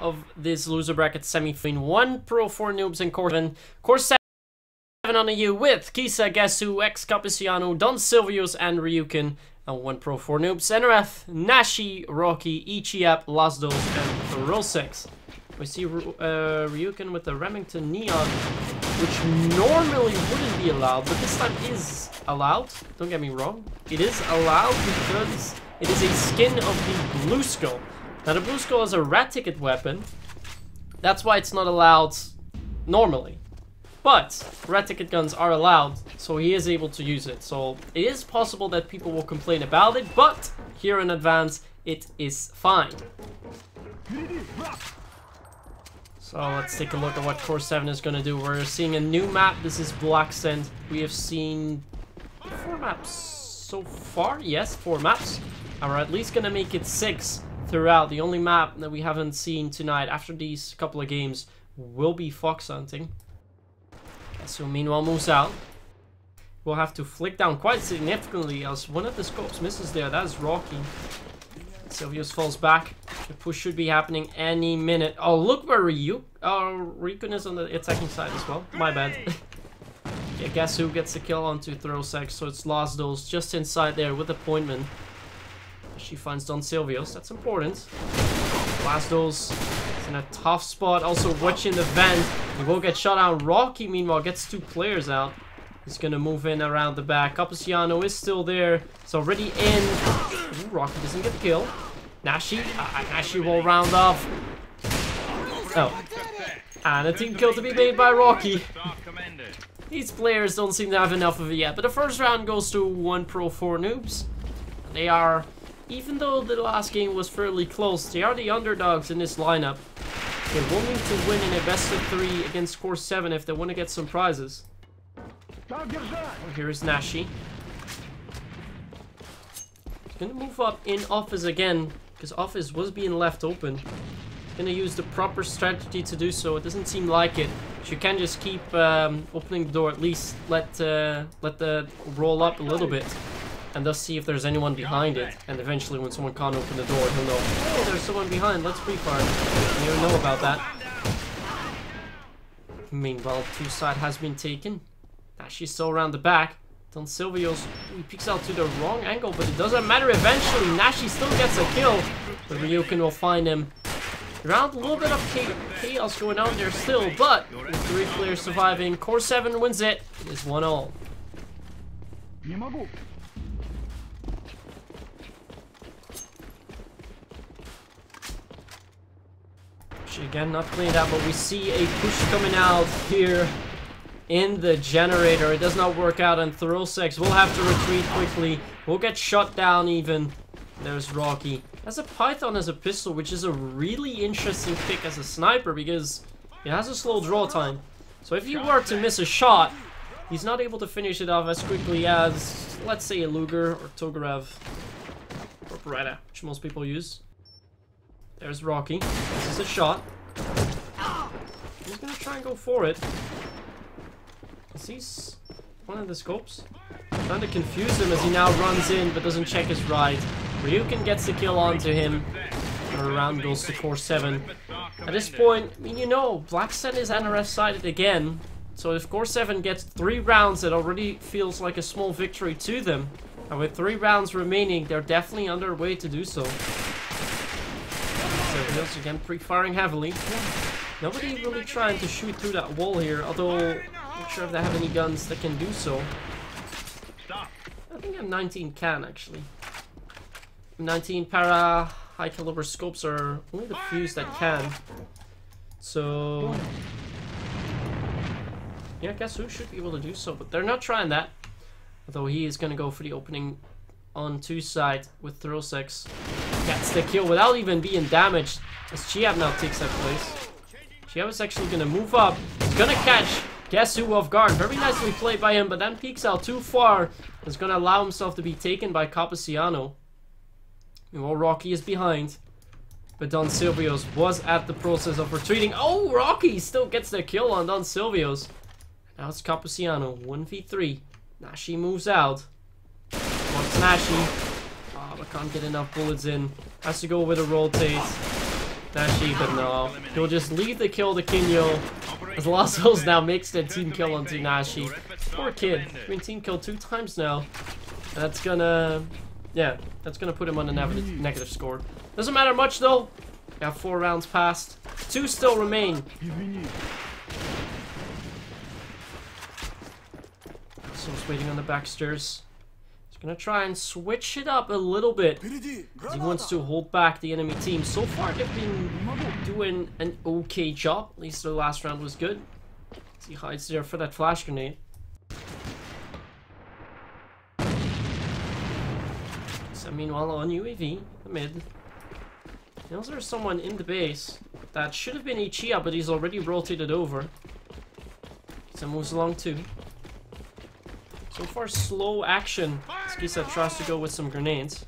of this loser bracket semi between 1Pro4Noobs and Core7. Core7 on the U with Kisa, Gesu, X Capiciano, Don Silvius, and Ryukin. And 1Pro4Noobs, NRF, Nashi, Rocky, Ichiap, Lasdos, and Rosix. We see Ryukin with the Remington Neon, which normally wouldn't be allowed, but this time is allowed. Don't get me wrong. It is allowed because it is a skin of the Blue Skull. Now, the Blue Skull is a rat ticket weapon. That's why it's not allowed normally. But red ticket guns are allowed, so he is able to use it. So it is possible that people will complain about it, but here in advance, it is fine. So let's take a look at what Core7 is going to do. We're seeing a new map. This is Black Sand. We have seen 4 maps so far. Yes, 4 maps. And we're at least going to make it 6 throughout. The only map that we haven't seen tonight after these couple of games will be fox hunting. So meanwhile moves out. We'll have to flick down quite significantly as one of the scopes misses there. That is Rocky. Silvius falls back. The push should be happening any minute. Oh, look where Ryukun is on the attacking side as well. My bad. Yeah, guess who gets the kill onto Throsex. So it's Lasdos just inside there with appointment. She finds Don Silvius. That's important. Lasdos is in a tough spot. Also watching the vent. He will get shot out. Rocky, meanwhile, gets 2 players out. He's gonna move in around the back. Capiciano is still there. It's already in. Ooh, Rocky doesn't get the kill. Nashi. Nashi will round off. Oh. And a team kill to be made by Rocky. These players don't seem to have enough of it yet. But the first round goes to 1Pro4Noobs. They are, even though the last game was fairly close, they are the underdogs in this lineup. They will need to win in a best of 3 against Core7 if they want to get some prizes. Oh, here is Nashi. He's going to move up in office again, because office was being left open. He's going to use the proper strategy to do so. It doesn't seem like it. So you can just keep opening the door, at least let the roll up a little bit. And thus see if there's anyone behind it. And eventually when someone can't open the door, he'll know, oh, there's someone behind, let's pre-fire. You never know about that. Meanwhile, 2 side has been taken. She's still around the back. Don Silvius, he peeks out to the wrong angle, but it doesn't matter eventually. Nashi still gets a kill. But Ryukin will find him. Around a little bit of chaos going on there still, but with 3 players surviving, Core7 wins it. It is 1-all. Again, not playing that, but we see a push coming out here in the generator. It does not work out, and Throsex will have to retreat quickly. We'll get shot down even. There's Rocky. Has a Python as a pistol, which is a really interesting pick as a sniper because it has a slow draw time. So if you were to miss a shot, he's not able to finish it off as quickly as, let's say, a Luger or Tokarev or Beretta, which most people use. There's Rocky. This is a shot. He's gonna try and go for it. He sees one of the scopes. Trying to confuse him as he now runs in but doesn't check his right. Ryukin gets the kill onto him. And around goes to Core7. At this point, I mean, you know, Black Sand is NRF sided again. So if Core7 gets 3 rounds, it already feels like a small victory to them. And with 3 rounds remaining, they're definitely underway to do so. Silvius again pre-firing heavily. Nobody really trying to shoot through that wall here, although I'm not sure if they have any guns that can do so. I think M19 can actually. M19 para high caliber scopes are only the few that can. So yeah, I guess who should be able to do so, but they're not trying that. Although he is gonna go for the opening on 2 side with Throsex. Gets the kill without even being damaged as Chiab now takes that place. Chiab is actually going to move up. He's going to catch guess who off guard. Very nicely played by him, but then peeks out too far. It's going to allow himself to be taken by Capiciano. Meanwhile, Rocky is behind. But Don Silvius was at the process of retreating. Oh, Rocky still gets the kill on Don Silvius. Now it's Capiciano, 1v3. Nashi moves out. Wants Nashi. But can't get enough bullets in. Has to go with a rotate. Nashi, but no. He'll just leave the kill to Kinyo. As Lassos now makes the team kill onto Nashi. Poor kid. He's been team killed 2 times now. That's gonna... yeah, that's gonna put him on a negative score. Doesn't matter much though. We have 4 rounds passed. 2 still remain. So he's waiting on the back stairs. He's gonna try and switch it up a little bit. He wants to hold back the enemy team. So far they've been doing an okay job. At least the last round was good. He hides there for that flash grenade. So meanwhile on UAV, the mid. Now there's someone in the base. That should have been Ichiya, but he's already rotated over. So moves along too. So far, slow action. Skisa tries to go with some grenades.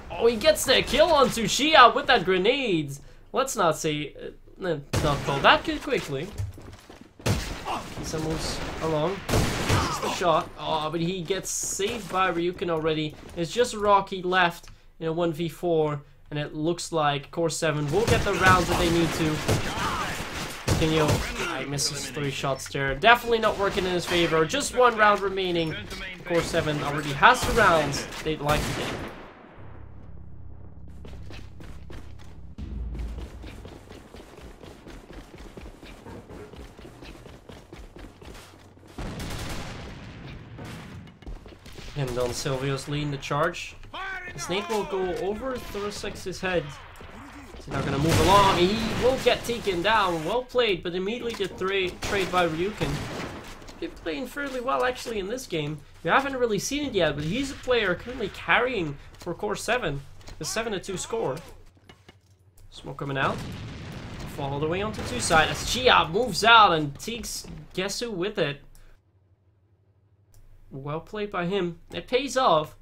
Oh, he gets the kill on Tsuchiya with that grenade. Let's not say... not go that quickly. Skisa moves along. This is the shot. Oh, but he gets saved by Ryukin already. It's just Rocky left in a 1v4. And it looks like Core7 will get the rounds that they need to. Kinyo, I misses 3 shots there. Definitely not working in his favor. Just 1 round remaining. Core7 already has the rounds they'd like to get. And Don Silvio's leading the charge. The snake will go over Thorosex's head. He's not gonna move along. He will get taken down. Well played, but immediately get trade by Ryukin. He's playing fairly well actually in this game. We haven't really seen it yet, but he's a player currently carrying for Core7. The 7-2 score. Smoke coming out. Fall all the way onto 2 side as Chia moves out and takes Gesu with it. Well played by him. It pays off.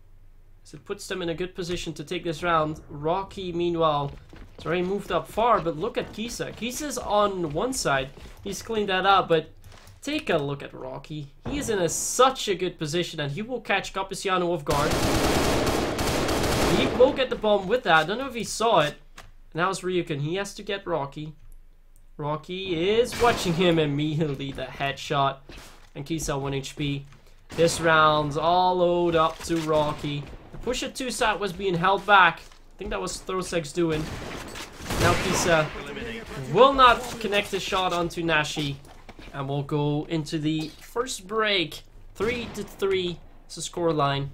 So it puts them in a good position to take this round. Rocky, meanwhile, has already moved up far, but look at Kisa. Kisa's on one side. He's cleaned that up, but take a look at Rocky. He is in such a good position, and he will catch Capiciano off guard. He will get the bomb with that. I don't know if he saw it. Now it's Ryukin. He has to get Rocky. Rocky is watching him immediately. The headshot. And Kisa 1 HP. This round's all owed up to Rocky. The push at 2 side was being held back. I think that was Throsex doing. Now Kisa will not connect the shot onto Nashi. And we'll go into the first break. 3-3 is the score line.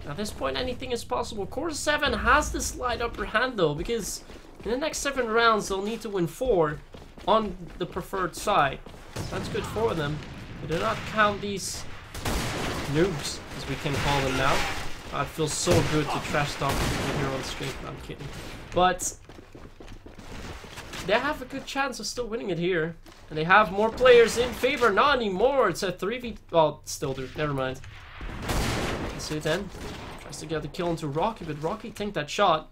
At this point, anything is possible. Core7 has the slight upper hand though, because in the next 7 rounds, they'll need to win 4 on the preferred side. That's good for them. They do not count these noobs, as we can call them now. It feels so good to trash talk people here on stream. No, I'm kidding. But they have a good chance of still winning it here. And they have more players in favor. Not anymore. It's a 3v... well, still do. Never mind. So then, tries to get the kill into Rocky, but Rocky tanked that shot.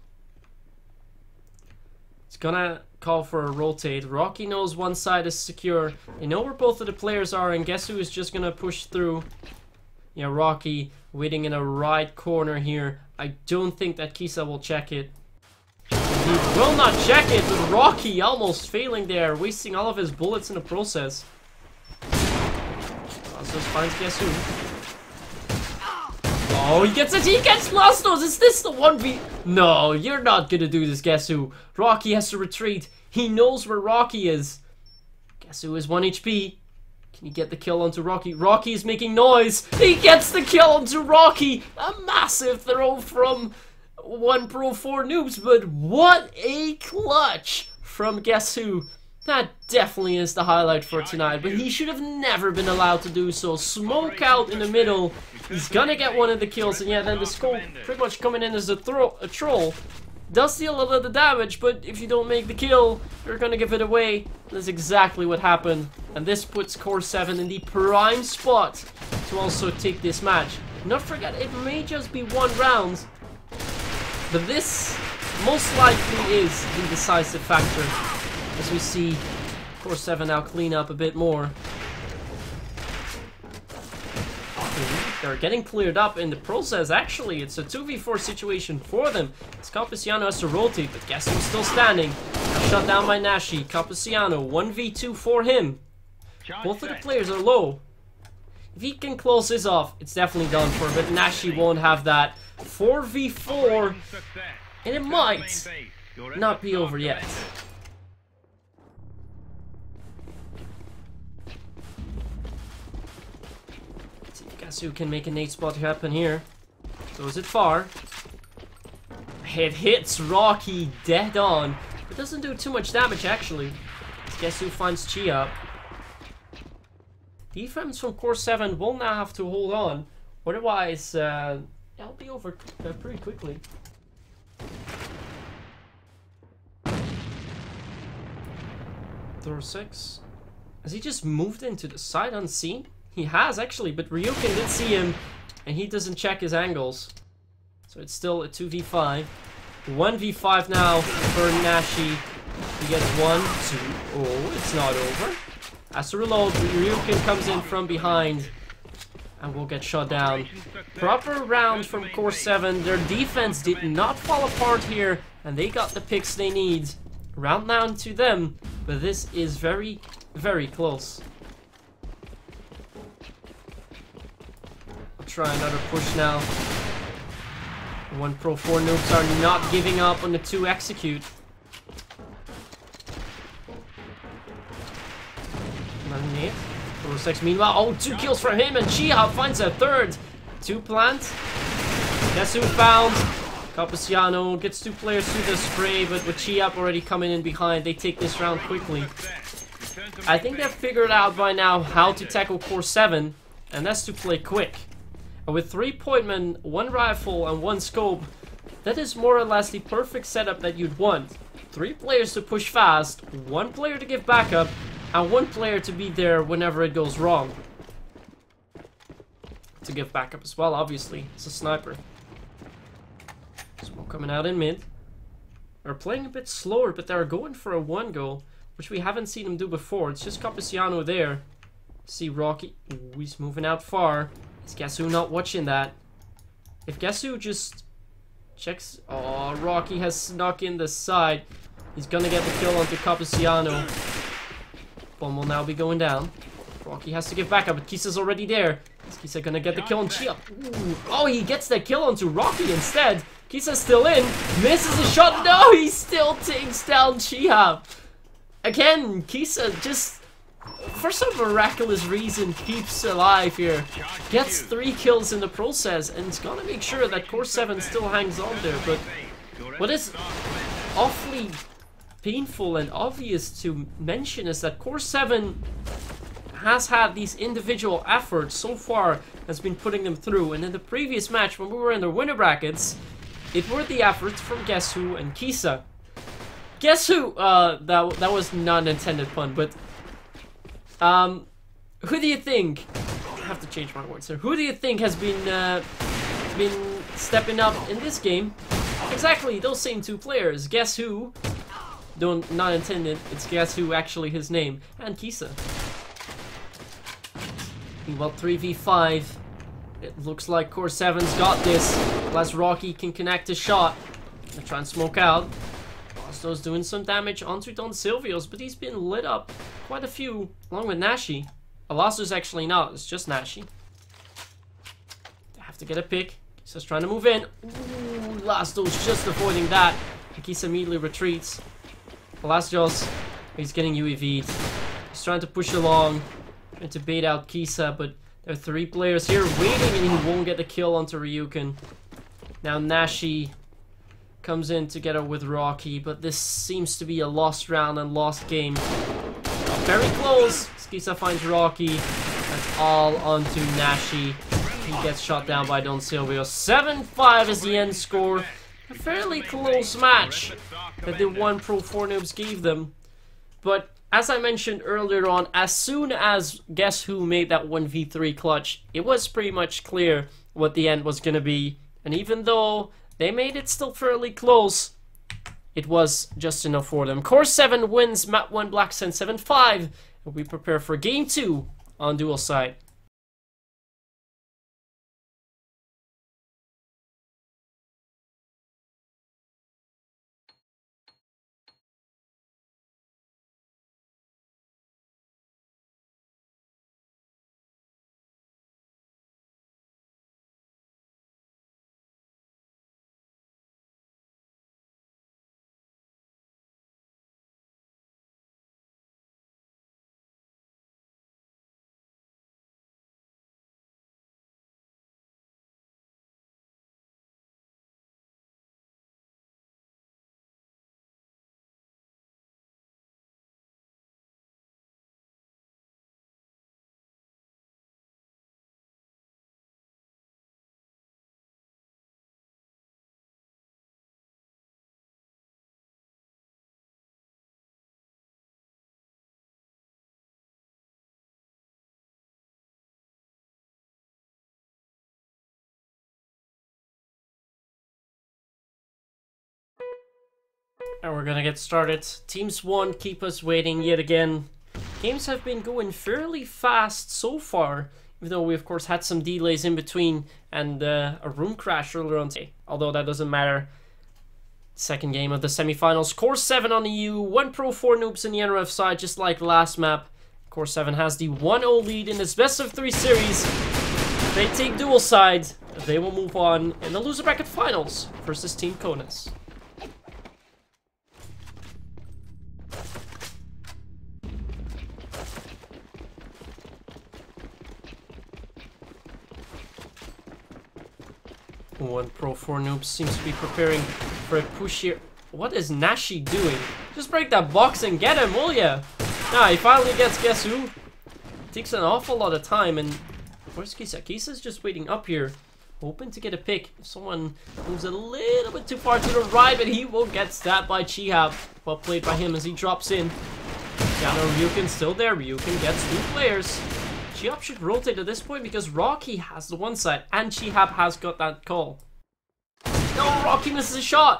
It's gonna call for a rotate. Rocky knows one side is secure. They know where both of the players are, and guess who is just gonna push through? Yeah, Rocky waiting in a right corner here. I don't think that Kisa will check it. He will not check it, but Rocky almost failing there, wasting all of his bullets in the process. Lastos finds guess who. Oh, he gets it! He gets Lastos! Is this the 1v? No, you're not gonna do this, guess who? Rocky has to retreat. He knows where Rocky is. Guess who is 1 HP? Can he get the kill onto Rocky? Rocky is making noise! He gets the kill onto Rocky! A massive throw from 1Pro4Noobs, but what a clutch from guess who? That definitely is the highlight for tonight, but he should have never been allowed to do so. Smoke out in the middle. He's gonna get one of the kills, and yeah, then the scope pretty much coming in as a troll. Does deal a little bit of damage, but if you don't make the kill, you're gonna give it away. That's exactly what happened. And this puts Core7 in the prime spot to also take this match. Not forget, it may just be 1 round, but this most likely is the decisive factor. As we see Core7 now clean up a bit more. they're getting cleared up in the process. Actually, it's a 2v4 situation for them. As Capasiano has to rotate, but guess who's still standing? Shut down by Nashi. Capasiano, 1v2 for him. Both of the players are low. If he can close this off, it's definitely done for, but Nashi won't have that. 4v4, and it might not be over yet. Let's see if Gasu can make a nade spot happen here. Goes it far. It hits Rocky dead on. It doesn't do too much damage actually. Guess who finds Chi up? Defense from Core7 will now have to hold on. Otherwise, it'll be over pretty quickly. Throw 6. Has he just moved into the side unseen? He has actually, but Ryukin did see him and he doesn't check his angles. So it's still a 2v5. 1v5 now for Nashi. He gets 1, 2. Oh, it's not over. Has to reload. Ryukin comes in from behind and will get shot down. Proper round from Core7. Their defense did not fall apart here and they got the picks they need. Round down to them, but this is very, very close. I'll try another push now. 1Pro4Noobs are not giving up on the 2 execute. Meanwhile, oh, 2 kills for him, and Chia finds a 3rd. 2 plant. Guess who found? Capasiano gets 2 players through the spray, but with Chia already coming in behind, they take this round quickly. I think they've figured out by now how to tackle Core7, and that's to play quick. And with 3 pointmen, 1 rifle, and 1 scope, that is more or less the perfect setup that you'd want. 3 players to push fast, 1 player to give backup, and 1 player to be there whenever it goes wrong. To give backup as well, obviously. It's a sniper. Smoke coming out in mid. They're playing a bit slower, but they're going for a 1 goal, which we haven't seen them do before. It's just Capasiano there. See Rocky. Ooh, he's moving out far. Is Gasu not watching that? If Gasu just checks... Oh, Rocky has snuck in the side. He's gonna get the kill onto Capasiano. Bomb will now be going down. Rocky has to give backup, but Kisa's already there. Is Kisa gonna get the kill on Chia? Ooh. Oh, he gets the kill onto Rocky instead. Kisa's still in. Misses a shot. No, he still takes down Chia. Again, Kisa just, for some miraculous reason, keeps alive here. Gets 3 kills in the process, and it's gonna make sure that Core7 still hangs on there. But what is awfully painful and obvious to mention is that Core7 has had these individual efforts so far, has been putting them through. And in the previous match, when we were in the winner brackets, it were the efforts from Guess Who and Kisa. Guess Who? That was not an intended pun, but who do you think? I have to change my words here. Who do you think has been stepping up in this game? Exactly, those same 2 players. Guess Who? Not intended. It's Guess Who, actually his name, and Kisa. Well, 3v5. It looks like Core7's got this. Unless Rocky can connect a shot. Gonna try and smoke out. Boston's doing some damage onto Don Silvio's, but he's been lit up quite a few, along with Nashi. Alasto's actually not, it's just Nashi. They have to get a pick. Kisa's trying to move in. Ooh, Lasto's just avoiding that. Kisa immediately retreats. Alastos, he's getting UAV'd. He's trying to push along, trying to bait out Kisa, but there are 3 players here waiting and he won't get the kill onto Ryukin. Now Nashi comes in together with Rocky, but this seems to be a lost round and lost game. Very close. Kisa finds Rocky. That's all onto Nashi. He gets shot down by Don Silvio. 7-5 is the end score. A fairly close match that the 1Pro4Noobs gave them. But as I mentioned earlier on, as soon as Guess Who made that 1v3 clutch, it was pretty much clear what the end was going to be. And even though they made it still fairly close, it was just enough for them. Core7 wins Map 1 Black Sun 7-5. And we prepare for Game 2 on Dual Side. And we're gonna get started. Teams 1 keep us waiting yet again. Games have been going fairly fast so far, even though we of course had some delays in between and a room crash earlier on today. Although that doesn't matter. Second game of the semifinals. Core7 on the EU, 1Pro4Noobs in the NRF side, just like last map. Core7 has the 1-0 lead in this best of 3 series. If they take dual side, they will move on in the loser bracket finals versus Team Konas. One Pro4Noobs seems to be preparing for a push here. What is Nashi doing? Just break that box and get him, will ya? Nah, he finally gets guess who? Takes an awful lot of time, and where's Kisa? Kisa's just waiting up here, hoping to get a pick. If someone moves a little bit too far to the right, but he will get stabbed by Chihab. Well played by him as he drops in. Yeah, no, Ryukin still there. Ryukin gets 2 players. Chihab should rotate at this point because Rocky has the one side and Chihab has got that call. No, Rocky misses a shot.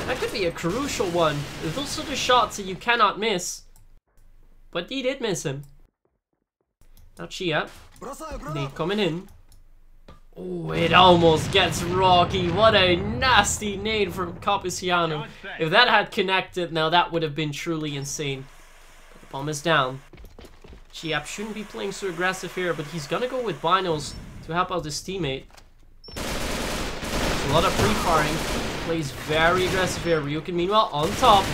That could be a crucial one. Those are the shots that you cannot miss. But he did miss him. Now Chihab. Nade coming in. Oh, it almost gets Rocky. What a nasty nade from Capisiano. If that had connected, now that would have been truly insane. But the bomb is down. Chihab shouldn't be playing so aggressive here, but he's gonna go with binos to help out his teammate. A lot of pre-firing. Plays very aggressive here. Ryukin meanwhile on top.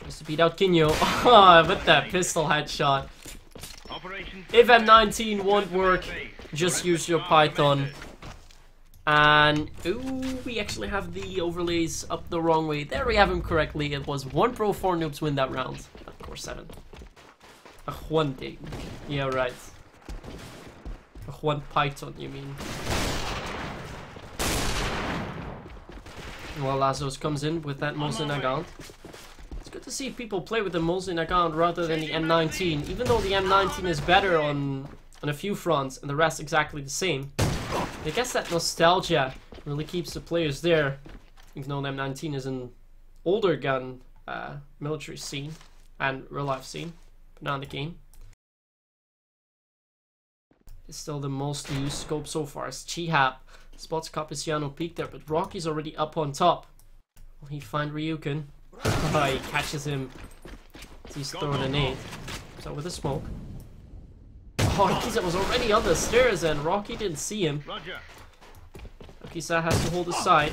Tries to beat out Kinyo. Oh, with that pistol headshot. If M19 won't work, just use your Python. And, ooh, we actually have the overlays up the wrong way. There we have him correctly. It was 1Pro4Noobs win that round. Of course, 7. One thing. Yeah, right. One Python, you mean. Well, Lazos comes in with that Mosin Nagant. It's good to see people play with the Mosin Nagant rather than the M19, even though the M19 is better on a few fronts and the rest exactly the same. I guess that nostalgia really keeps the players there, even though the M19 is an older gun military scene and real life scene. Not in the game. It's still the most used scope so far. As Chihab spots Capisiano peek there, but Rocky's already up on top. Will he find Ryukin? He catches him. He's throwing a nade. So with a smoke. Oh, Kisa was already on the stairs and Rocky didn't see him. Kisa has to hold his side.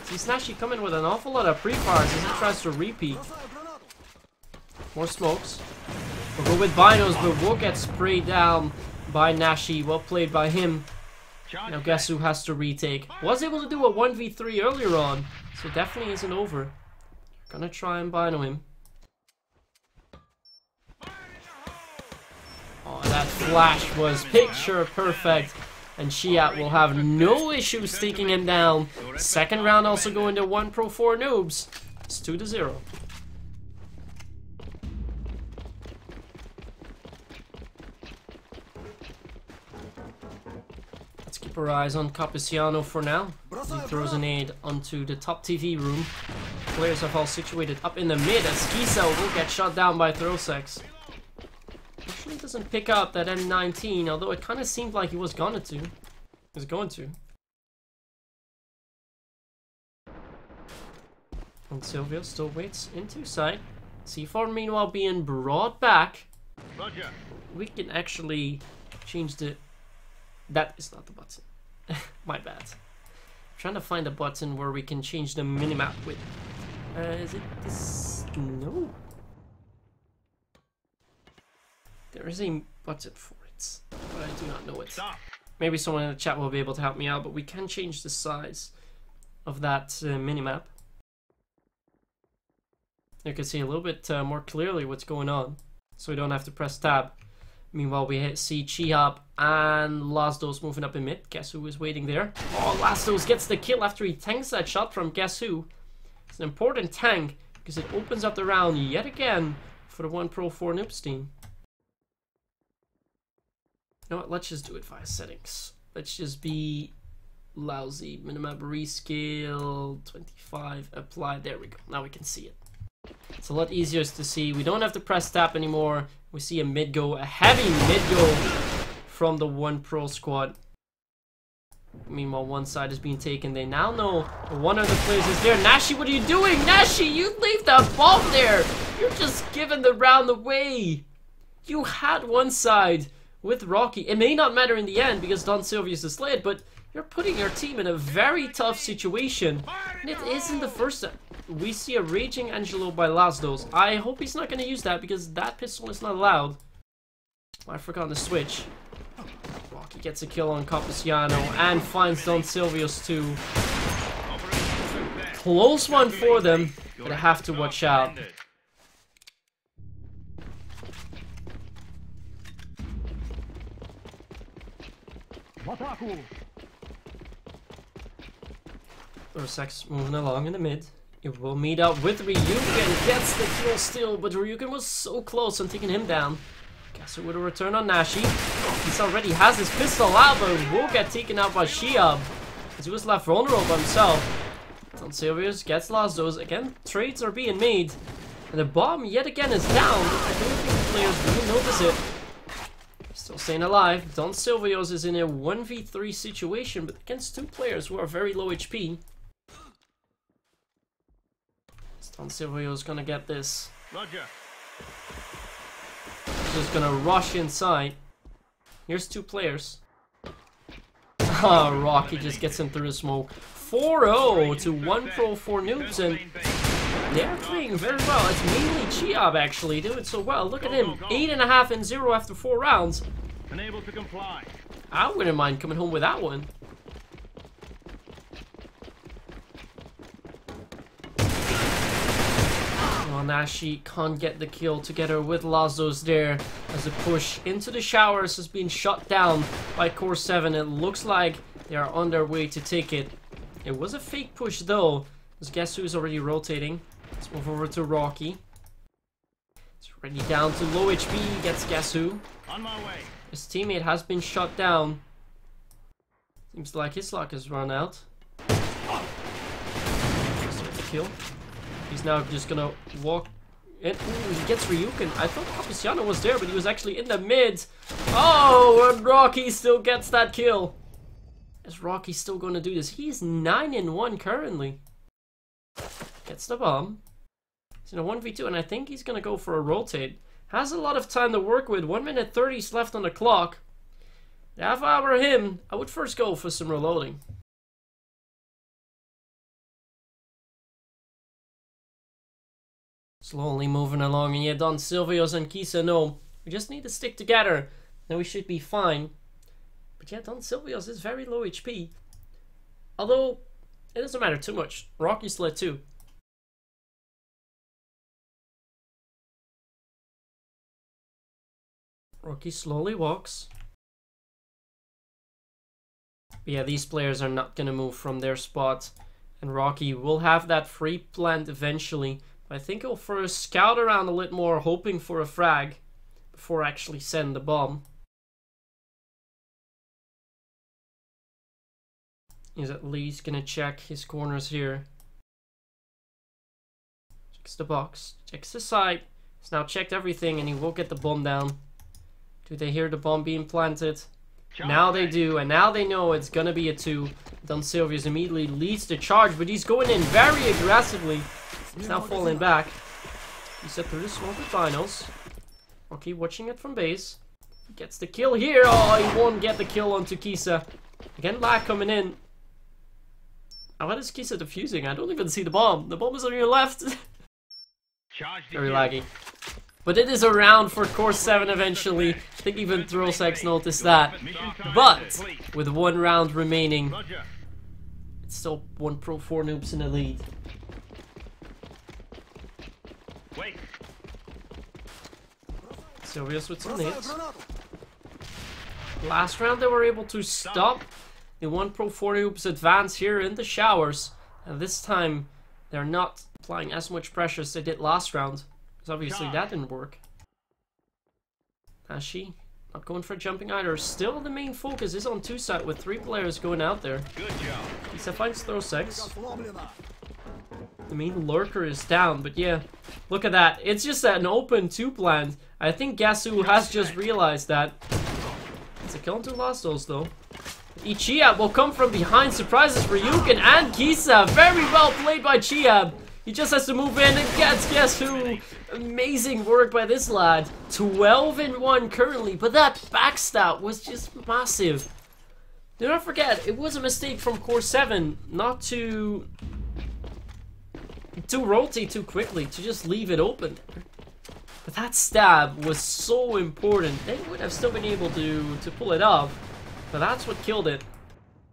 Sees Nashi coming with an awful lot of pre-fires as he tries to repeat. More smokes. We'll go with binos, but we'll get sprayed down by Nashi. Well played by him. Now guess who has to retake. Was able to do a 1v3 earlier on, so definitely isn't over. Gonna try and bino him. Oh, that flash was picture perfect. And Chihab will have no issues taking him down. Second round also going to 1Pro4Noobs. It's 2-0. Keep our eyes on Capisiano for now. He throws an aid onto the top TV room. Players are all situated up in the mid as Kisa will get shot down by Throsex. Actually doesn't pick up that M19, although it kind of seemed like he was going to. And Silvio still waits into sight. C4 meanwhile being brought back. Roger. We can actually change the... That is not the button. My bad. I'm trying to find a button where we can change the minimap with. Is it this? No. There is a button for it, but I do not know it. Maybe someone in the chat will be able to help me out, but we can change the size of that minimap. You can see a little bit more clearly what's going on, so we don't have to press tab. Meanwhile, we see Chihab and Lasdos moving up in mid. Guess who is waiting there? Oh, Lasdos gets the kill after he tanks that shot from Guess who. It's an important tank because it opens up the round yet again for the 1Pro4Noobs team. You know what? Let's just do it via settings. Let's just be lousy. Minimap rescale 25 apply. There we go. Now we can see it. It's a lot easier to see. We don't have to press tab anymore. We see a mid go, a heavy mid go from the 1Pro squad. Meanwhile, one side is being taken. They now know one of the players is there. Nashi, what are you doing? Nashi, you leave that bomb there. You're just giving the round away. You had one side with Rocky. It may not matter in the end because Don Silvius is slayed, but you're putting your team in a very tough situation. And it isn't the first time. We see a Raging Angelo by Lasdos. I hope he's not going to use that because that pistol is not allowed. I forgot to switch. Rocky gets a kill on Cappuciano and finds Don Silvius too. Close one for them, but I have to watch out. Ursex moving along in the mid. It will meet up with Ryuken. Gets the kill still, but Ryuken was so close on taking him down. Guess it would have returned on Nashi. He already has his pistol out, but will get taken out by Shiab, as he was left vulnerable by himself. Don Silvius gets Lasdos. Again, trades are being made. And the bomb yet again is down. I don't think the players really notice it. Still staying alive. Don Silvius is in a 1v3 situation, but against two players who are very low HP. Don Silvius gonna get this. Roger. Just gonna rush inside. Here's two players. Rocky just gets him through the smoke. 4-0 to 1Pro4Noobs, and they're playing very well. It's mainly Chiab actually doing so well. Look at him, 8.5 and 0 after 4 rounds. Unable to comply. I wouldn't mind coming home with that one. Nashi can't get the kill together with Lazos there, as the push into the showers has been shut down by Core7. It looks like they are on their way to take it. It was a fake push though, as guess who's already rotating. Let's move over to Rocky. He's already down to low HP, gets guess who. On my way. His teammate has been shut down. Seems like his luck has run out. Start the kill. He's now just gonna walk in. Ooh, he gets Ryuken. I thought Cappuciano was there, but he was actually in the mid. Oh, and Rocky still gets that kill. Is Rocky still gonna do this? He's 9-1 currently. Gets the bomb. He's in a 1v2, and I think he's gonna go for a rotate. Has a lot of time to work with. 1 minute 30 is left on the clock. If I were him, I would first go for some reloading. Slowly moving along, and yet Don Silvius and Kisa know we just need to stick together, then we should be fine. But yeah, Don Silvius is very low HP. Although, it doesn't matter too much. Rocky's lit too. Rocky slowly walks. But yeah, these players are not going to move from their spot. And Rocky will have that free plant eventually. I think he'll first scout around a little more, hoping for a frag before actually send the bomb. He's at least gonna check his corners here. Checks the box, checks the side. He's now checked everything, and he will get the bomb down. Do they hear the bomb being planted? Now they do, and now they know it's gonna be a 2. Don Silvius immediately leads the charge, but he's going in very aggressively. He's now falling back. He set through the smoke with finals. Rocky watching it from base. He gets the kill here. Oh, he won't get the kill onto Kisa. Again, lag coming in. What is Kisa defusing? I don't even see the bomb. The bomb is on your left. Very laggy. But it is a round for Core7 eventually. I think even Thrillsex noticed that. But with 1 round remaining, it's still 1Pro4Noobs in the lead. Wait. Silvius with some nades. Last round they were able to stop the 1Pro4Noobs advance here in the showers. And this time they're not applying as much pressure as they did last round. Because obviously that didn't work. Nashi Not going for jumping either. Still the main focus is on 2-side with 3 players going out there. Good job. Lisa finds throw 6. The main lurker is down, but yeah. Look at that. It's just an open 2 plant. I think Gasu has just realized that. It's a kill on 2 Lastos though. Chiab will come from behind, surprises Ryukin and Kisa. Very well played by Chiab. He just has to move in and guess who. Amazing work by this lad. 12-1 currently, but that backstab was just massive. Do not forget, it was a mistake from Core7 not to rotate too quickly, to just leave it open. But that stab was so important. They would have still been able to pull it off, but that's what killed it.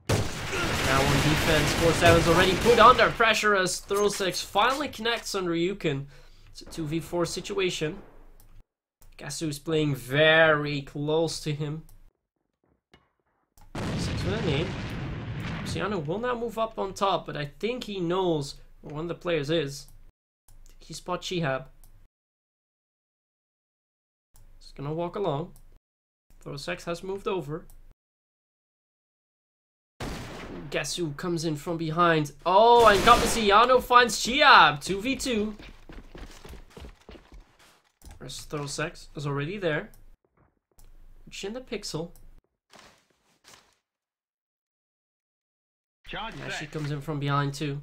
Now on defense, Core7's already put under pressure as throw 6 finally connects on Ryukin. It's a 2v4 situation. Gasu's playing very close to him. 6 with a nade. Ciano will now move up on top, but I think he knows where one of the players is. He spots Shihab. He's gonna walk along. Throw 6 has moved over. Gasu comes in from behind. Oh, and Capiciano finds Chiab. 2v2. First throw 6 is already there. Chin the pixel. She comes in from behind too.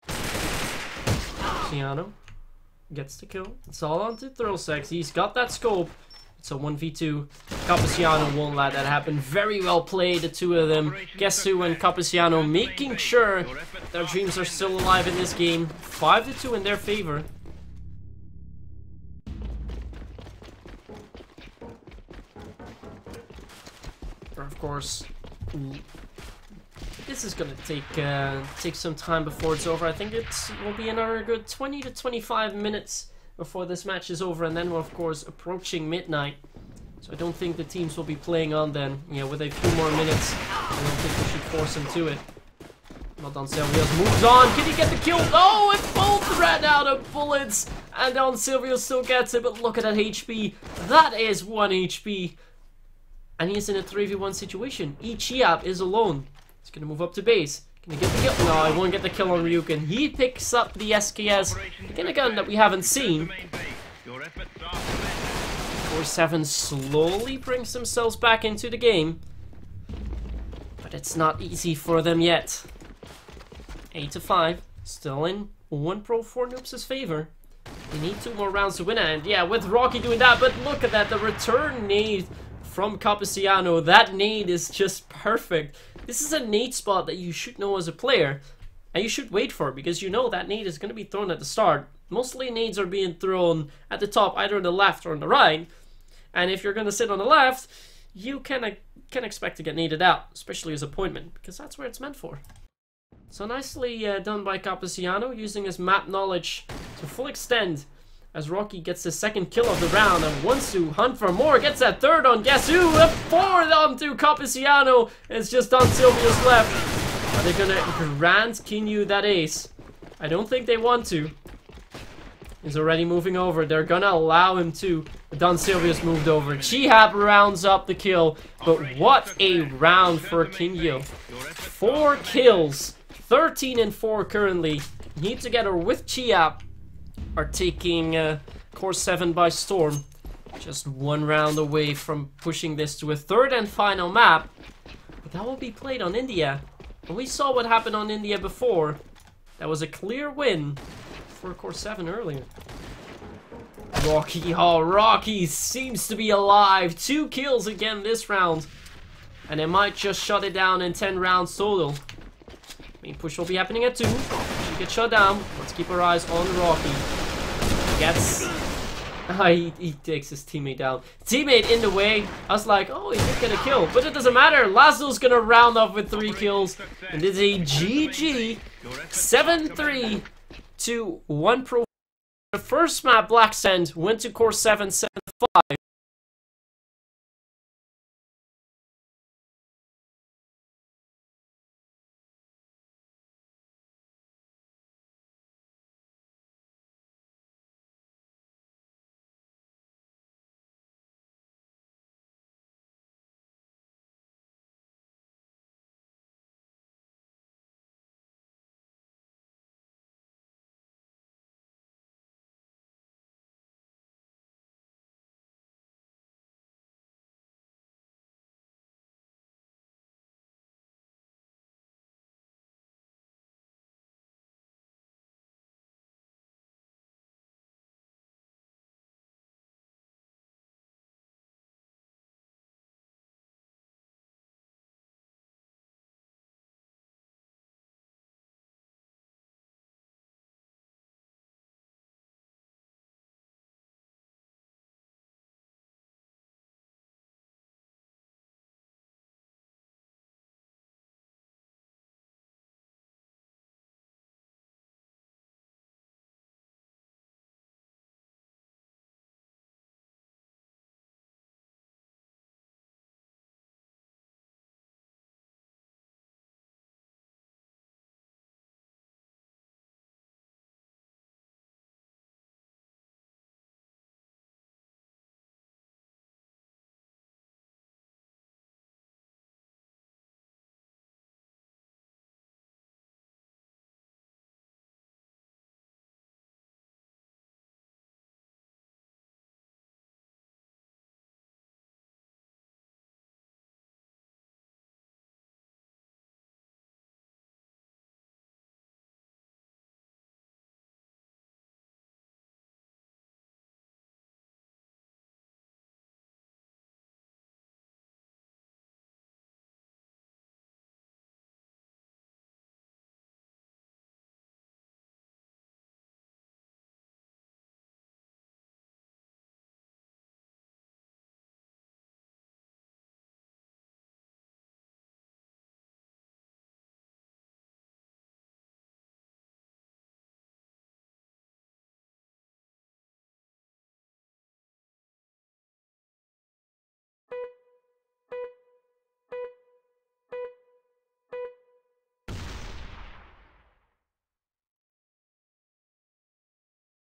Ciano gets the kill. It's all on to throw 6. He's got that scope. It's a 1v2. Capiciano won't let that happen. Very well played, the two of them. Gesu and Capiciano making sure their dreams are still alive in this game. 5-2 in their favor. Of course, this is gonna take some time before it's over. I think it will be another good 20 to 25 minutes before this match is over, and then we're of course approaching midnight. So I don't think the teams will be playing on then. Yeah, with a few more minutes, I don't think we should force them to it. Well done, Silvios moves on. Can he get the kill? Oh, it both ran out of bullets, and Don Silvios still gets it. But look at that HP. That is 1 HP. And he's in a 3v1 situation. Chiab is alone. He's gonna move up to base. Can he get the kill? No, he won't get the kill on Ryukin. He picks up the SKS. Again, a gun that we haven't seen. Core7 slowly brings themselves back into the game. But it's not easy for them yet. 8-5. Still in 1Pro4Noobs' favor. They need 2 more rounds to win it. And yeah, with Rocky doing that. But look at that. The return nade from Capiciano. That nade is just perfect. This is a nade spot that you should know as a player, and you should wait for, because you know that nade is going to be thrown at the start. Mostly nades are being thrown at the top, either on the left or on the right, and if you're going to sit on the left, you can expect to get naded out, especially as a pointman, because that's where it's meant for. So nicely done by Capiciano, using his map knowledge to full extent, as Rocky gets his 2nd kill of the round and wants to hunt for more. Gets that 3rd on Gasu. A 4th on to Capiciano. It's just Don Silvios left. Are they gonna grant Kinyu that ace? I don't think they want to. He's already moving over. They're gonna allow him to. Don Silvios moved over. Chihab rounds up the kill. But what a round for Kinyu. 4 kills. 13-4 currently. Need together with Chihab are taking Core7 by storm. Just 1 round away from pushing this to a 3rd and final map. But that will be played on India. And we saw what happened on India before. That was a clear win for Core7 earlier. Rocky, oh, Rocky seems to be alive. 2 kills again this round. And they might just shut it down in 10 rounds total. Main push will be happening at 2. She gets shut down. Let's keep our eyes on Rocky. Gets... he takes his teammate down. Teammate in the way. I was like, oh, he did get a kill. But it doesn't matter. Laszlo's gonna round off with 3 kills. And this is a GG. 7-3 to 1Pro. The first map, Black Sand, went to Core7 7-5.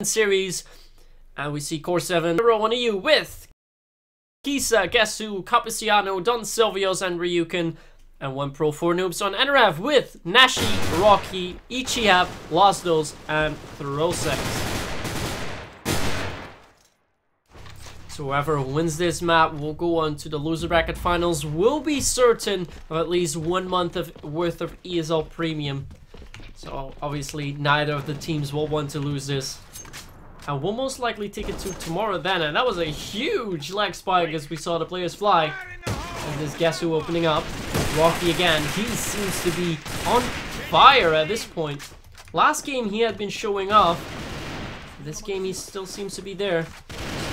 series. And we see Core7 1 EU with Kisa, Gesu, Capiciano, Don Silvios, and Ryukin. And 1Pro4Noobs on NRF with Nashi, Rocky, Ichihab, Lasdos, and Throsek. So whoever wins this map will go on to the loser bracket finals, will be certain of at least 1 month worth of ESL premium. So obviously neither of the teams will want to lose this. And we'll most likely take it to tomorrow then. And that was a huge leg spike as we saw the players fly. And this Gesu opening up. Rocky again, he seems to be on fire at this point. Last game he had been showing off. This game he still seems to be there.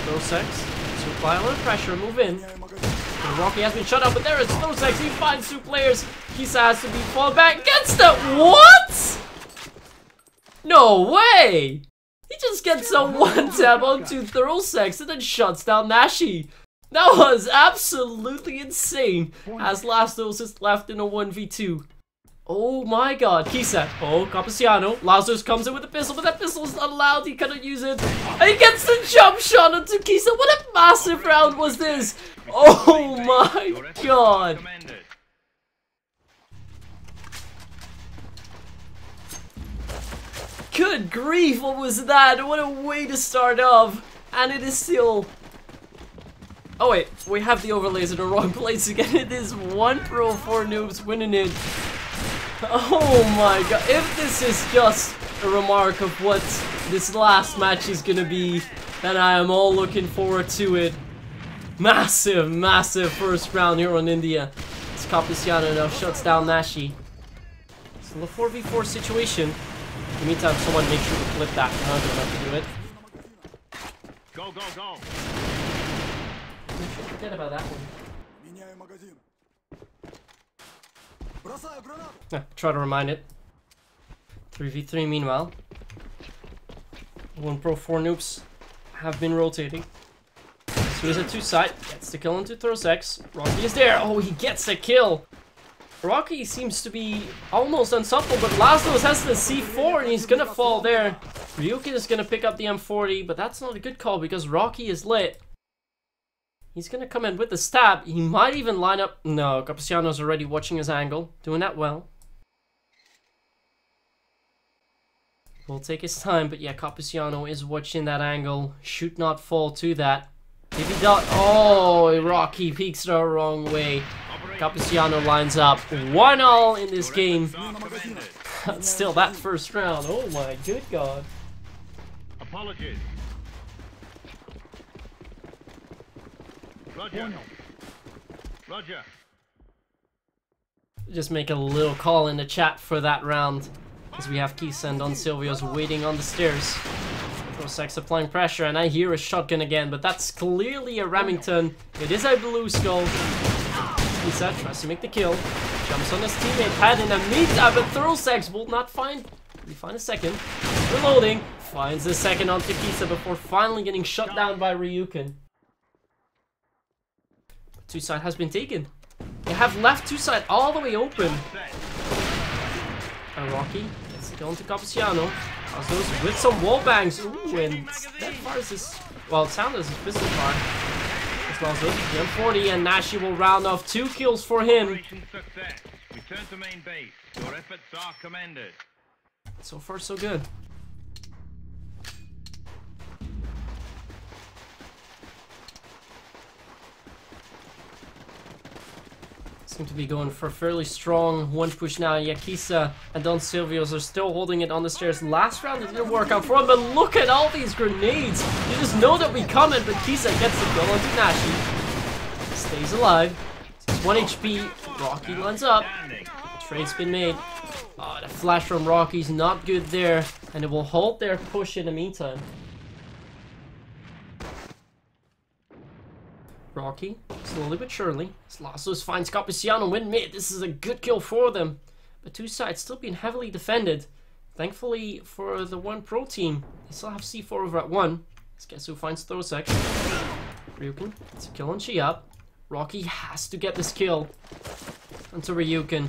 Throsek, so apply a little pressure, move in. And Rocky has been shut up, but there is Throsek, he finds 2 players. Kisa has to be fall back, gets the what? No way! He just gets a 1-tap onto Throsek and then shuts down Nashi. That was absolutely insane, as Lasdos is left in a 1v2. Oh my god, Kisa. Oh, Capiciano. Lasdos comes in with a pistol, but that pistol is not allowed. He cannot use it. And he gets the jump shot onto Kisa. What a massive round was this? Oh my god. Good grief, what was that? What a way to start off. And it is still... Oh wait, we have the overlays in the wrong place again. It is 1Pro4Noobs winning it. Oh my god, if this is just a remark of what this last match is gonna be, then I am all looking forward to it. Massive, massive first round here on India. It's Capiciano now shuts down Nashi. So the 4v4 situation. In the meantime, someone make sure to flip that. I don't have to do it. Go, go, go. Make sure to forget about that one. Try to remind it. 3v3 meanwhile. 1Pro4Noobs have been rotating. So he's at 2 side. Gets the kill into Throsek. Rocky is there. Oh, he gets a kill. Rocky seems to be almost unstoppable, but Lasdos has the C4 and he's gonna fall there. Ryukin is gonna pick up the M40, but that's not a good call because Rocky is lit. He's gonna come in with the stab. He might even line up. No, Capiciano's already watching his angle. Doing that well. Will take his time, but yeah, Capiciano is watching that angle. Should not fall to that. If he does... Oh, Rocky peeks the wrong way. Capiciano lines up 1-0 in this game. Still that first round. Oh my good god. Apologies. Roger. Roger. Just make a little call in the chat for that round, as we have Kisa and Don Silvios waiting on the stairs. Throsek applying pressure, and I hear a shotgun again, but that's clearly a Remington. It is a blue skull. Kisa tries to make the kill. Jumps on his teammate, head in a meet-up, but Throsek will not find... We find a second. Reloading. Finds the second onto Kisa before finally getting shut down by Ryukin. 2 side has been taken. They have left 2 side all the way open. And Rocky gets the kill into Capiciano. Lasdos with some wall bangs. Ooh, and that fires his... Well, it sounded as his pistol fire. It's Lasdos, the M40, and Nashi will round off 2 kills for him. Operation success. Return to main base. Your efforts are commended. So far, so good. Seem to be going for a fairly strong 1 push now. Yeah, Kisa and Don Silvios are still holding it on the stairs. Last round it didn't work out for him, but look at all these grenades. You just know that we coming, but Kisa gets the kill onto Nashi. Stays alive. It's 1 HP. Rocky lines up. Trade's been made. Oh, the flash from Rocky's not good there, and it will hold their push in the meantime. Rocky, slowly but surely. Lasdos finds Capiciano in mid. This is a good kill for them. But 2 sides still being heavily defended. Thankfully for the 1Pro team, they still have C4 over at 1. Guess who finds Throsek. Ryukin, it's a kill on Chiap. Rocky has to get this kill onto Ryukin.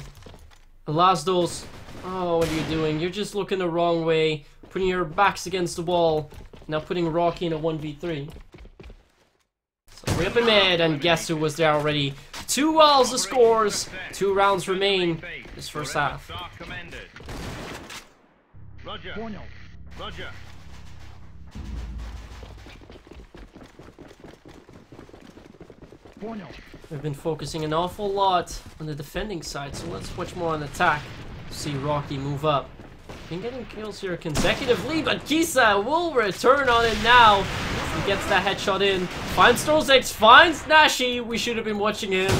Lasdos, oh, what are you doing? You're just looking the wrong way, putting your backs against the wall. Now putting Rocky in a 1v3. So way up in mid, and guess who was there already? 2 walls the scores. 2 rounds remain this first half. Roger. Roger. We've been focusing an awful lot on the defending side, so let's watch more on attack. See Rocky move up. Been getting kills here consecutively, but Kisa will return on it now. He gets that headshot in. Finds Throsex, finds Nashi. We should have been watching him.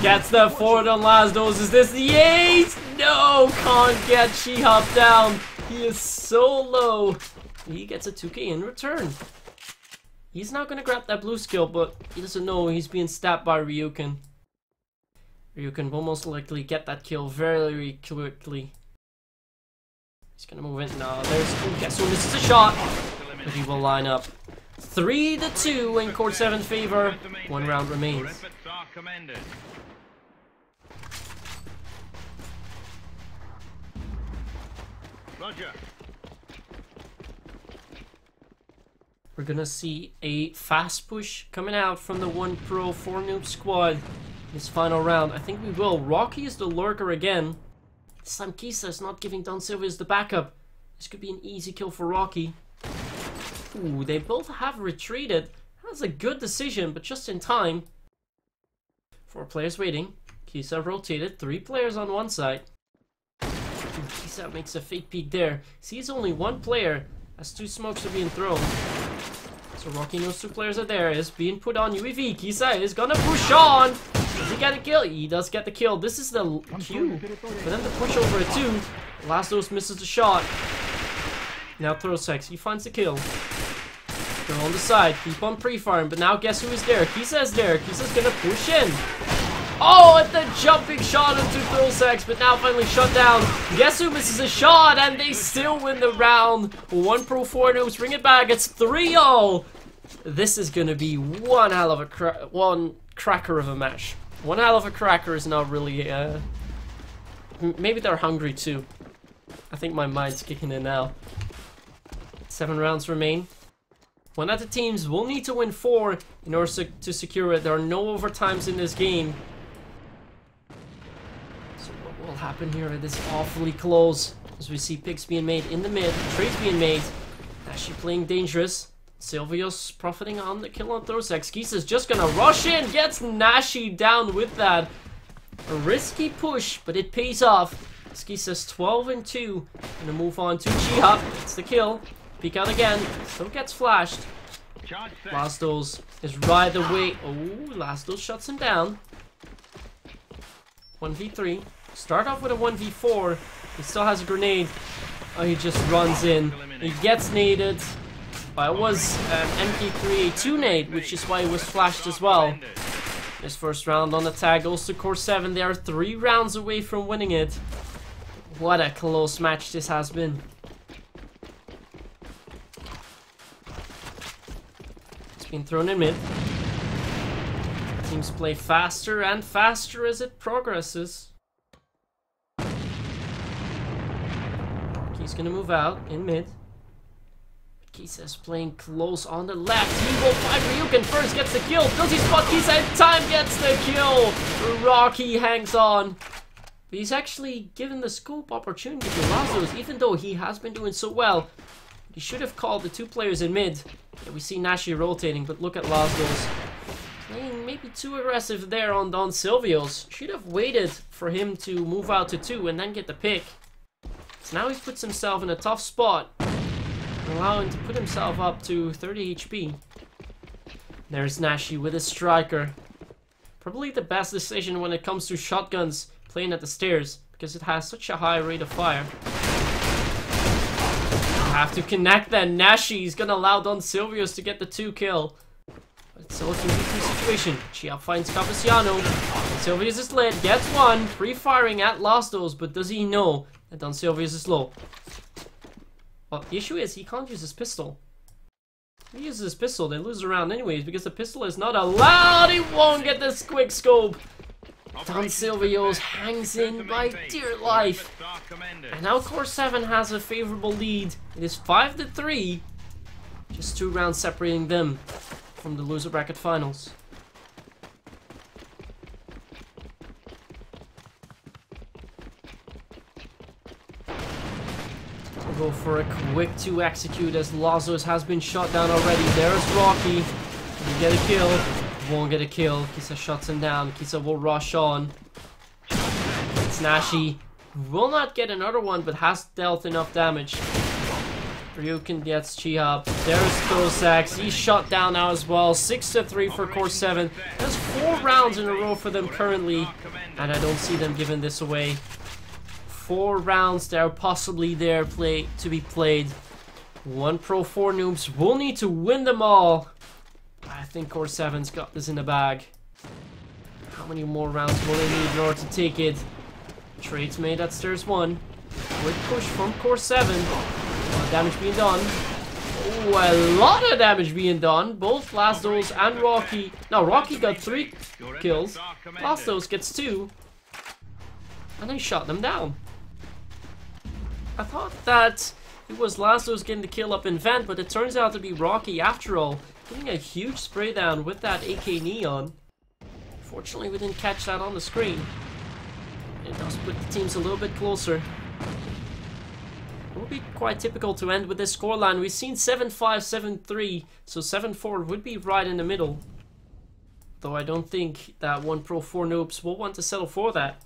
Gets the forward on Lasdos. Is this the ace? No, can't get She-Hop down. He is so low. He gets a 2k in return. He's not gonna grab that blue skill, but he doesn't know he's being stabbed by Ryukin. Ryukin will most likely get that kill very quickly. He's gonna move in. No, there's. Guess who misses a shot? But he will line up. 3-2 in Core7 favor. 1 round remains. Roger. We're gonna see a fast push coming out from the 1Pro4Noobs squad. This final round, I think we will. Rocky is the lurker again. This time Kisa is not giving Don Silvius the backup. This could be an easy kill for Rocky. Ooh, they both have retreated. That's a good decision, but just in time. 4 players waiting. Kisa rotated. 3 players on one side. Ooh, Kisa makes a fake peek there. Sees only 1 player as 2 smokes are being thrown. So Rocky knows 2 players are there. Is being put on UAV. Kisa is gonna push on. Does he get a kill? He does get the kill. This is the Q. But then the push over a 2. Lastos misses the shot. Now Throsex. He finds the kill. They're on the side. Keep on pre-firing. But now guess who is there? Kisa is there. Kisa's gonna push in. Oh, at the jumping shot into Throsex. But now finally shut down. Guess who misses a shot? And they still win the round. 1Pro4Noobs bring it back. It's 3-0. This is gonna be one hell of a cracker of a match. One hell of a cracker is not really, maybe they're hungry too. I think my mind's kicking in now. 7 rounds remain. One of the teams will need to win 4 in order to secure it. There are no overtimes in this game. So what will happen here? It is awfully close. As we see picks being made in the mid, trades being made. Nashi playing dangerous. Silvios profiting on the kill on Throsex. Kisa's just gonna rush in, gets Nashi down with that. A risky push, but it pays off. Kisa's 12-2. Gonna move on to She-Hop. It's the kill. Peek out again. Still gets flashed. Lastos is right away. Oh, Lastos shuts him down. 1v3. Start off with a 1v4. He still has a grenade. Oh, he just runs in. He gets naded. It was an MK3A2 nade, which is why it was flashed as well. This first round on the tag goes to Core7. They are 3 rounds away from winning it. What a close match this has been. It's been thrown in mid. Teams play faster and faster as it progresses. He's gonna move out in mid. Kisa's playing close on the left. He will find Ryukin first, gets the kill. Does he spot Kisa in time? Gets the kill. Rocky hangs on. But he's actually given the scope opportunity to Lasdos, even though he has been doing so well. He should have called the 2 players in mid. Yeah, we see Nashi rotating, but look at Lasdos. Playing maybe too aggressive there on Don Silvios. Should have waited for him to move out to 2 and then get the pick. So now he puts himself in a tough spot. Allow him to put himself up to 30 HP. There's Nashi with a striker. Probably the best decision when it comes to shotguns playing at the stairs, because it has such a high rate of fire. Have to connect then. Nashi is gonna allow Don Silvios to get the 2 kill. But it's still a 2v2 situation. Chia finds Capasiano. Silvios is lit, gets 1. Pre-firing at Lastos, but does he know that Don Silvios is low? Well, the issue is he can't use his pistol. If he uses his pistol, they lose the round anyways, because the pistol is not allowed. He won't get this quick scope. Don Silvios hangs in by dear life. And now Core7 has a favorable lead. It is 5-3. Just 2 rounds separating them from the loser bracket finals. We'll go for a quick 2 execute as Lazos has been shot down already. There's Rocky. Will he get a kill? Won't get a kill. Kisa shuts him down. Kisa will rush on. It's Nashi. Will not get another one, but has dealt enough damage. Ryukin gets Chihab. There's Kosax. He's shot down now as well. 6-3 for Core7. That's 4 rounds in a row for them currently. And I don't see them giving this away. 4 rounds that are possibly there to be played. 1Pro4Noobs will need to win them all. I think Core7's got this in the bag. How many more rounds will they need in order to take it? Trades made at stairs 1. Quick push from Core7. Damage being done. Oh, a lot of damage being done. Both Lastos and Rocky. Now, Rocky got 3 kills. Lastos gets 2. And they shot them down. I thought that it was Lastos getting the kill up in vent, but it turns out to be Rocky after all. Getting a huge spray down with that AK Neon. Fortunately, we didn't catch that on the screen. It does put the teams a little bit closer. It will be quite typical to end with this scoreline. We've seen 7-5, 7-3, so 7-4 would be right in the middle. Though I don't think that 1Pro4Noobs will want to settle for that.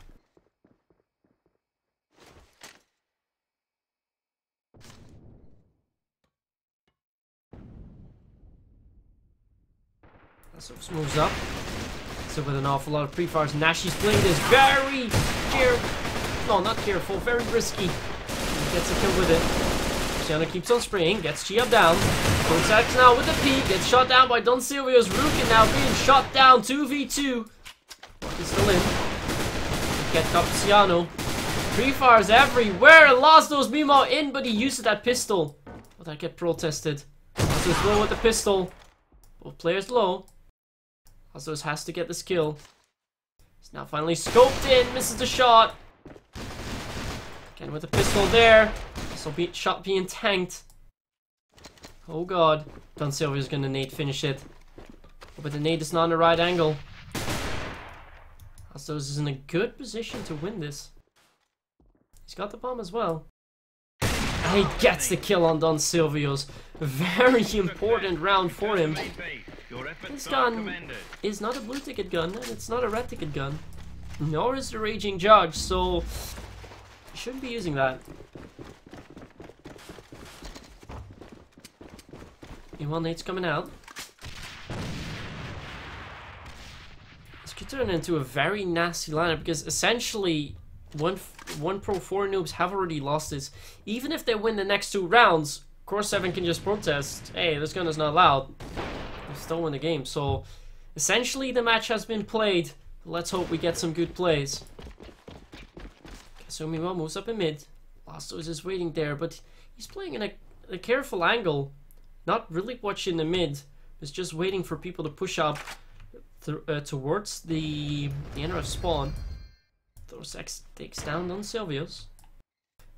So moves up. So with an awful lot of pre-fires, Nashi's playing this very not careful, very risky. He gets a kill with it. Luciano keeps on spraying, gets Chiab down. Kosax now with the P, gets shot down by Don Silvio's Rukin now being shot down 2v2. He's still in. Get Capciano. Pre-fires everywhere. Lastos meanwhile in, but he used that pistol. Will that get protested? Lastos low with the pistol. Both players low. Lastos has to get this kill. He's now finally scoped in, misses the shot. Again with the pistol there. So shot being tanked. Oh god. Don Silvio's gonna nade finish it. But the nade is not in the right angle. Lastos is in a good position to win this. He's got the bomb as well. And he gets the kill on Don Silvio's. Very important round for him. This gun is not a blue ticket gun, and it's not a red ticket gun. Nor is the Raging Judge, so you shouldn't be using that. E1 nade's coming out. This could turn into a very nasty lineup because essentially 1Pro4Noobs have already lost this. Even if they win the next 2 rounds, Core7 can just protest, hey, this gun is not allowed. They still win the game. So essentially the match has been played. Let's hope we get some good plays. Kasumiwa moves up in mid. Lastos is waiting there, but he's playing in a careful angle. Not really watching the mid. He's just waiting for people to push up towards the NRF spawn. Thorsex takes down Don Silvio's.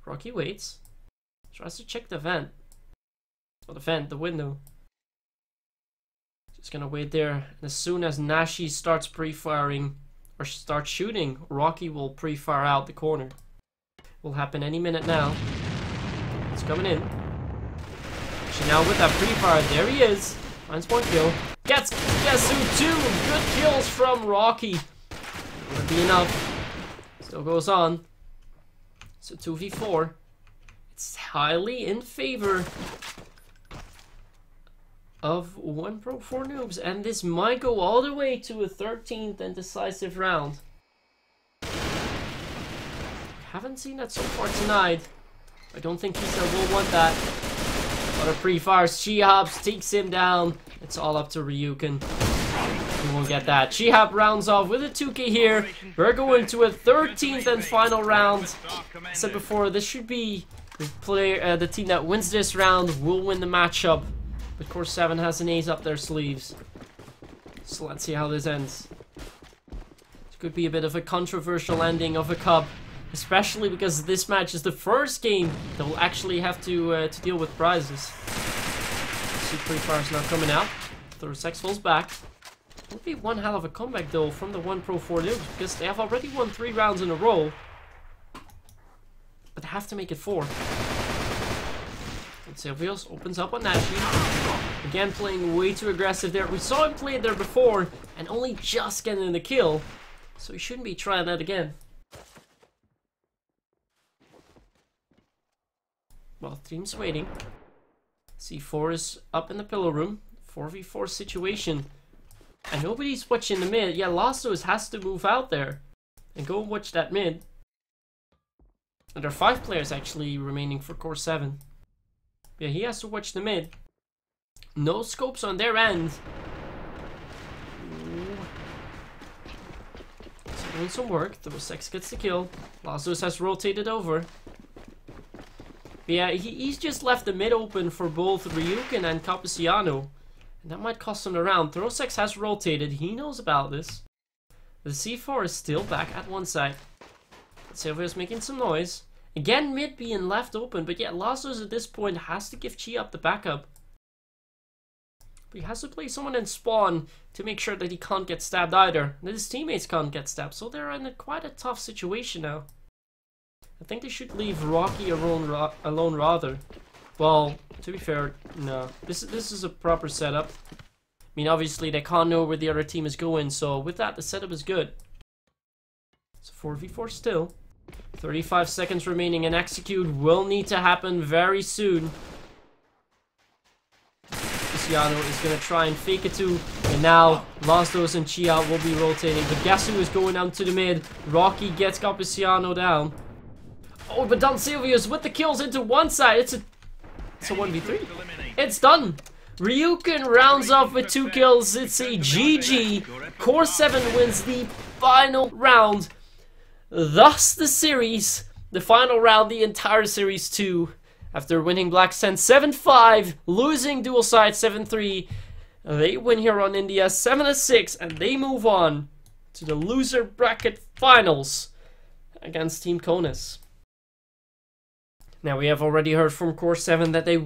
Rocky waits. Tries to check the vent. Or the window. Just gonna wait there. And as soon as Nashi starts pre-firing, or starts shooting, Rocky will pre-fire out the corner. Will happen any minute now. It's coming in. Nashi now with that pre-fire. There he is. Finds 1 kill. Gets Gesu 2. Good kills from Rocky. Would be enough. Still goes on. So 2v4. It's highly in favor of 1Pro4Noobs, and this might go all the way to a 13th and decisive round. Haven't seen that so far tonight. I don't think Kisa will want that. But a pre-fires, Chihab takes him down. It's all up to Ryukin. He won't get that. Chihab rounds off with a 2k here. We're going to a 13th and final round. I said before, this should be the team that wins this round will win the matchup. But Core7 has an ace up their sleeves. So let's see how this ends. This could be a bit of a controversial ending of a cup. Especially because this match is the first game that will actually have to deal with prizes. see pre-fires now coming out. Thorosex falls back. Would be one hell of a comeback though from the 1Pro4Noobs because they have already won 3 rounds in a row. But they have to make it 4. And Silvios opens up on Nashi. Again playing way too aggressive there. We saw him play it there before and only just getting the kill. So he shouldn't be trying that again. Well, team's waiting. C4 is up in the pillow room. 4v4 situation. And nobody's watching the mid. Yeah, Lassos has to move out there and go watch that mid. And there are 5 players actually remaining for Core7. Yeah, he has to watch the mid. No scopes on their end. It's doing some work. Thorosex gets the kill. Lassos has rotated over. Yeah, he's just left the mid open for both Ryukin and Cappuciano. And that might cost him the round. Thorosex has rotated. He knows about this. The C4 is still back at one side. Silvia's making some noise. Again, mid being left open. But yet, Lassos at this point has to give Chi up the backup. But he has to play someone in spawn to make sure that he can't get stabbed either. That his teammates can't get stabbed. So they're in quite a tough situation now. I think they should leave Rocky alone rather. Well, to be fair, no. This is a proper setup. I mean, obviously they can't know where the other team is going, so with that, the setup is good. It's 4v4 still. 35 seconds remaining, and execute will need to happen very soon. Luciano is going to try and fake it too, and now Lastos and Chia will be rotating. But guess who is going down to the mid? Rocky gets Cappuciano down. Oh, but Don Silvius with the kills into one side. It's a 1v3. It's done. Ryukin rounds off with 2 kills. It's a GG. Core7 wins the final round. Thus the series. The final round, the entire series 2. After winning Black Sand 7-5, losing dual side 7-3. They win here on India 7-6, and they move on to the loser bracket finals against Team Konus. Now, we have already heard from Core7 that they